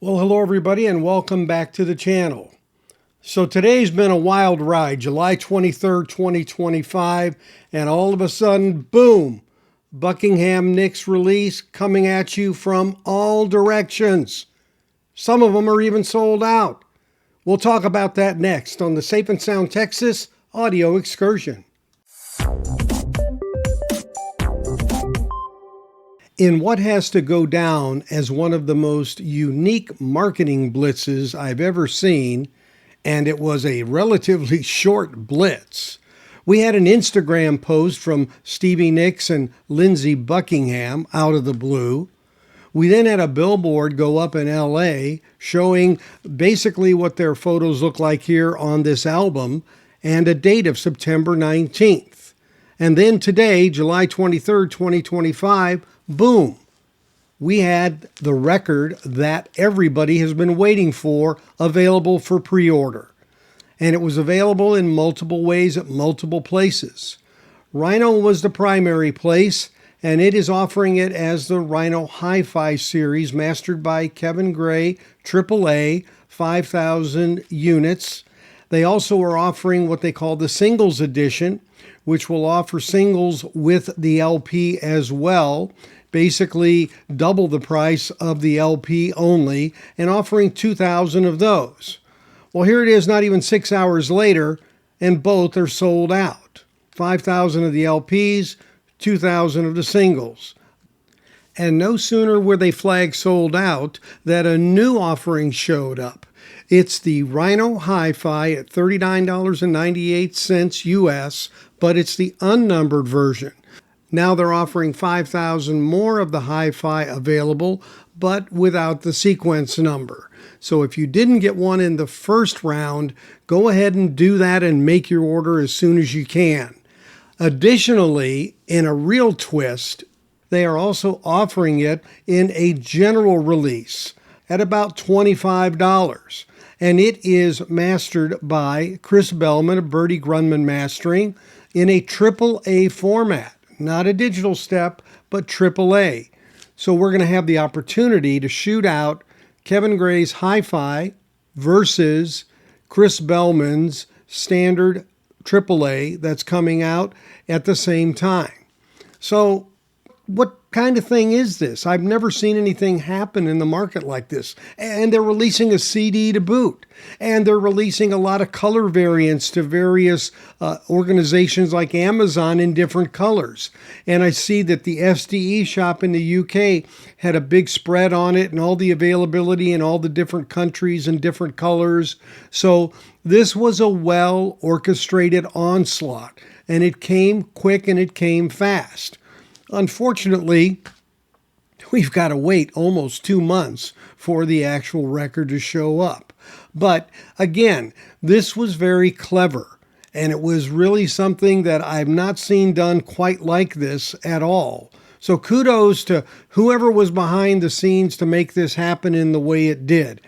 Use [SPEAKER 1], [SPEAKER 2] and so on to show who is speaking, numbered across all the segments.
[SPEAKER 1] Well, hello everybody and welcome back to the channel. So today's been a wild ride, July 23rd, 2025, and all of a sudden, boom, Buckingham Nicks release coming at you from all directions. Some of them are even sold out. We'll talk about that next on the Safe and Sound Texas Audio Excursion. In what has to go down as one of the most unique marketing blitzes I've ever seen, and it was a relatively short blitz, we had an Instagram post from Stevie Nicks and Lindsey Buckingham out of the blue. We then had a billboard go up in LA showing basically what their photos look like here on this album and a date of September 19th. And then today, July 23rd, 2025, boom, we had the record that everybody has been waiting for available for pre-order. And it was available in multiple ways at multiple places. Reissue was the primary place, and it is offering it as the Reissue Hi-Fi series mastered by Kevin Gray, AAA, 5,000 units. They also are offering what they call the singles edition, which will offer singles with the LP as well, basically double the price of the LP only, and offering 2,000 of those. Well, here it is not even 6 hours later, and both are sold out. 5,000 of the LPs, 2,000 of the singles. And no sooner were they flagged sold out that a new offering showed up. It's the Reissue Hi-Fi at $39.98 US, but it's the unnumbered version. Now they're offering 5,000 more of the Hi-Fi available, but without the sequence number. So if you didn't get one in the first round, go ahead and do that and make your order as soon as you can. Additionally, in a real twist, they are also offering it in a general release at about $25. And it is mastered by Chris Bellman of Bertie Grundman Mastering in a AAA format. Not a digital step, but AAA. So we're going to have the opportunity to shoot out Kevin Gray's Hi-Fi versus Chris Bellman's standard AAA that's coming out at the same time. So what kind of thing is this? I've never seen anything happen in the market like this. And they're releasing a CD to boot. And they're releasing a lot of color variants to various organizations like Amazon in different colors. And I see that the SDE shop in the UK had a big spread on it and all the availability in all the different countries and different colors. So this was a well-orchestrated onslaught. And it came quick and it came fast. Unfortunately, we've got to wait almost 2 months for the actual record to show up. But again, this was very clever, and it was really something that I've not seen done quite like this at all. So kudos to whoever was behind the scenes to make this happen in the way it did.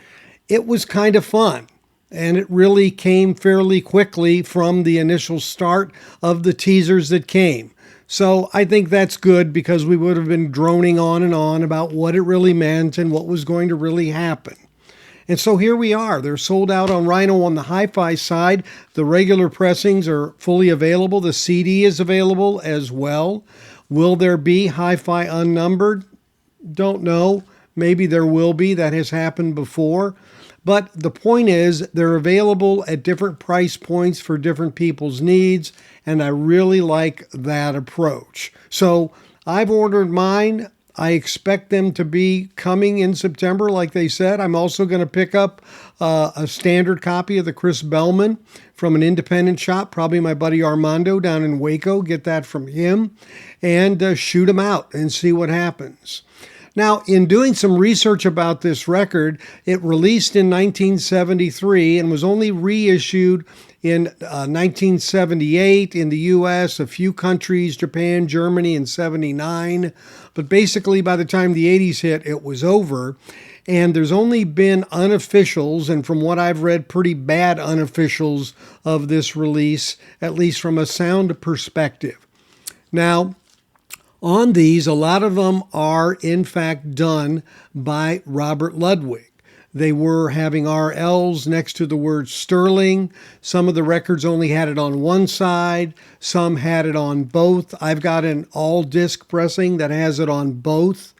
[SPEAKER 1] It was kind of fun. And it really came fairly quickly from the initial start of the teasers that came. So I think that's good because we would have been droning on and on about what it really meant and what was going to really happen. And so here we are. They're sold out on Reissue on the Hi-Fi side. The regular pressings are fully available. The CD is available as well. Will there be Hi-Fi unnumbered? Don't know. Maybe there will be. That has happened before. But the point is, they're available at different price points for different people's needs, and I really like that approach. So I've ordered mine. I expect them to be coming in September, like they said. I'm also going to pick up a standard copy of the Chris Bellman from an independent shop, probably my buddy Armando down in Waco, get that from him, and shoot them out and see what happens. Now, in doing some research about this record, it released in 1973 and was only reissued in 1978 in the U.S., a few countries, Japan, Germany in 79. But basically, by the time the 80s hit, it was over. And there's only been unofficials, and from what I've read, pretty bad unofficials of this release, at least from a sound perspective. Now, on these, a lot of them are in fact done by Robert Ludwig. They were having RLs next to the word sterling. Some of the records only had it on one side. Some had it on both. I've got an all-disc pressing that has it on both.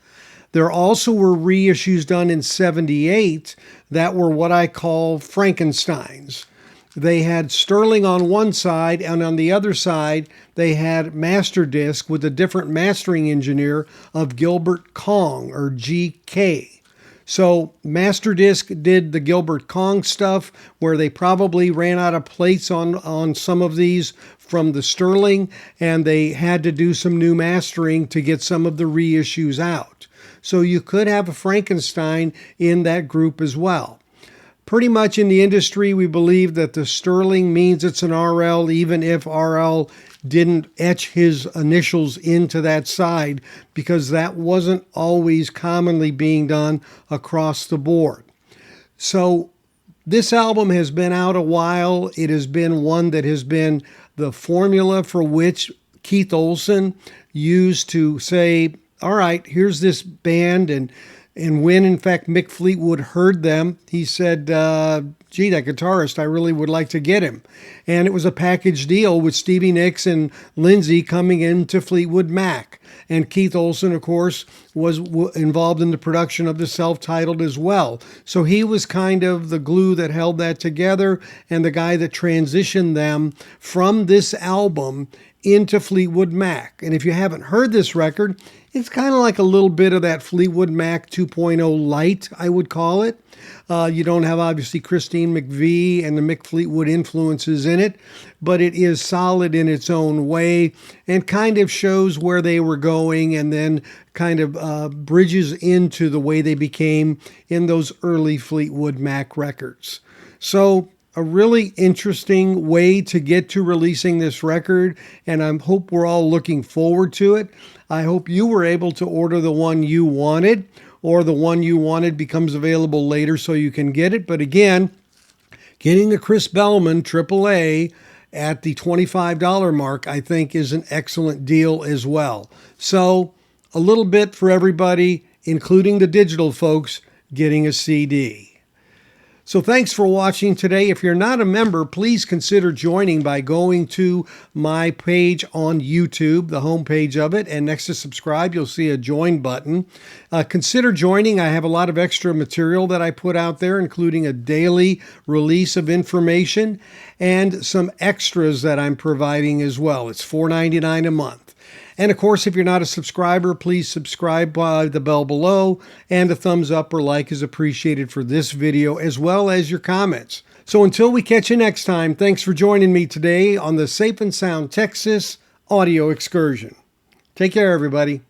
[SPEAKER 1] There also were reissues done in '78 that were what I call Frankensteins. They had sterling on one side, and on the other side, they had master disc with a different mastering engineer of Gilbert Kong, or GK. So master disc did the Gilbert Kong stuff, where they probably ran out of plates on some of these from the sterling, and they had to do some new mastering to get some of the reissues out. So you could have a Frankenstein in that group as well. Pretty much in the industry, we believe that the sterling means it's an RL, even if RL didn't etch his initials into that side, because that wasn't always commonly being done across the board. So this album has been out a while. It has been one that has been the formula for which Keith Olsen used to say, all right, here's this band, and when, in fact, Mick Fleetwood heard them, he said, gee, that guitarist, I really would like to get him. And it was a package deal with Stevie Nicks and Lindsey coming into Fleetwood Mac. And Keith Olsen, of course, was involved in the production of the self-titled as well. So he was kind of the glue that held that together and the guy that transitioned them from this album into Fleetwood Mac. And if you haven't heard this record, it's kind of like a little bit of that Fleetwood Mac 2.0 light, I would call it. You don't have, obviously, Christine McVie and the Mick Fleetwood influences in it, but it is solid in its own way and kind of shows where they were going, and then kind of bridges into the way they became in those early Fleetwood Mac records. So a really interesting way to get to releasing this record, and I hope we're all looking forward to it. I hope you were able to order the one you wanted, or the one you wanted becomes available later so you can get it. But again, getting the Chris Bellman AAA at the $25 mark, I think, is an excellent deal as well. So a little bit for everybody, including the digital folks, getting a CD. So thanks for watching today. If you're not a member, please consider joining by going to my page on YouTube, the homepage of it, and next to subscribe, you'll see a join button. Consider joining. I have a lot of extra material that I put out there, including a daily release of information and some extras that I'm providing as well. It's $4.99 a month. And of course, if you're not a subscriber, please subscribe by the bell below, and a thumbs up or like is appreciated for this video, as well as your comments. So until we catch you next time, thanks for joining me today on the Safe and Sound Texas audio excursion. Take care, everybody.